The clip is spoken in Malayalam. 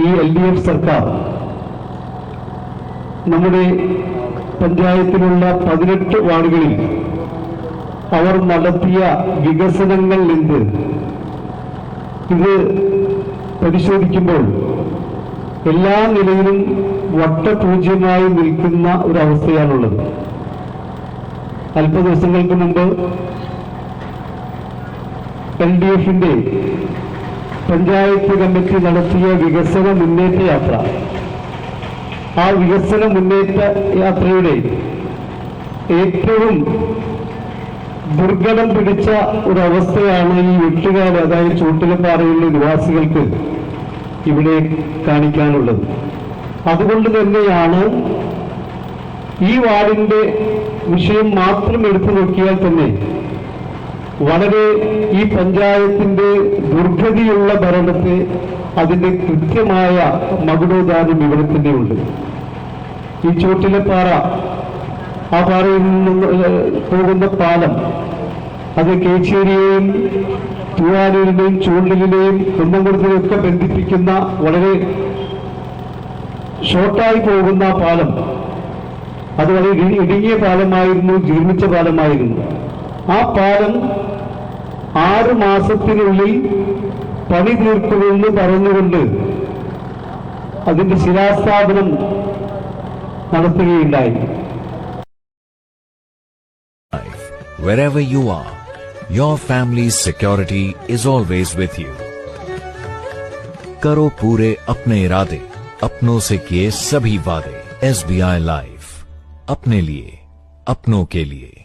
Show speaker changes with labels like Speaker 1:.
Speaker 1: ഈ LDF സർക്കാർ നമ്മുടെ പഞ്ചായത്തിലുള്ള 18 വാർഡുകളിൽ അവർ നടത്തിയ വികസനങ്ങൾ എന്ത് ഇത് പരിശോധിക്കുമ്പോൾ എല്ലാ നിലയിലും വട്ടപൂജ്യമായി നിൽക്കുന്ന ഒരവസ്ഥയാണുള്ളത്. അല്പ ദിവസങ്ങൾക്ക് മുമ്പ് LDFന്റെ പഞ്ചായത്ത് കമ്മിറ്റി നടത്തിയ വികസന മുന്നേറ്റ യാത്ര, ആ വികസന മുന്നേറ്റ യാത്രയുടെ ഏറ്റവും ദുർഘടം പിടിച്ച ഒരവസ്ഥയാണ് ഈ വെട്ടുകാട്, അതായത് ചൂട്ടിലപ്പാറയിലെ നിവാസികൾക്ക് ഇവിടെ കാണിക്കാനുള്ളത്. അതുകൊണ്ട് തന്നെയാണ് ഈ വാർഡിന്റെ വിഷയം മാത്രം എടുത്തു നോക്കിയാൽ തന്നെ വളരെ ഈ പഞ്ചായത്തിന്റെ ദുർഗതിയുള്ള ഭരണത്തെ അതിന്റെ കൃത്യമായ മകുടോദാനം ഇവിടെ തന്നെയുണ്ട്. ഈ ചൂട്ടിലപ്പാറ, ആ പാറയിൽ നിന്ന് പോകുന്ന പാലം, അത് കേച്ചേരിയെയും തൂവാനൂരിനെയും ചൂണ്ടലിനെയും കുന്നംകുളത്തിനെയും ഒക്കെ ബന്ധിപ്പിക്കുന്ന വളരെ ഷോർട്ടായി പോകുന്ന പാലം, അത് വളരെ ഇടുങ്ങിയ പാലമായിരുന്നു, ജീർണിച്ച പാലമായിരുന്നു. ആ പാലം 6 മാസത്തിനുള്ളിൽ പണി തീർക്കുമെന്ന് പറഞ്ഞുകൊണ്ട് അതിന്റെ ശിലാസ്ഥാപനം നടത്തുകയുണ്ടായി.
Speaker 2: Wherever you are, your family's security is always with you. करो पूरे अपने इरादे, अपनों से किए सभी वादे. SBI लाइफ, अपने लिए, अपनों के लिए.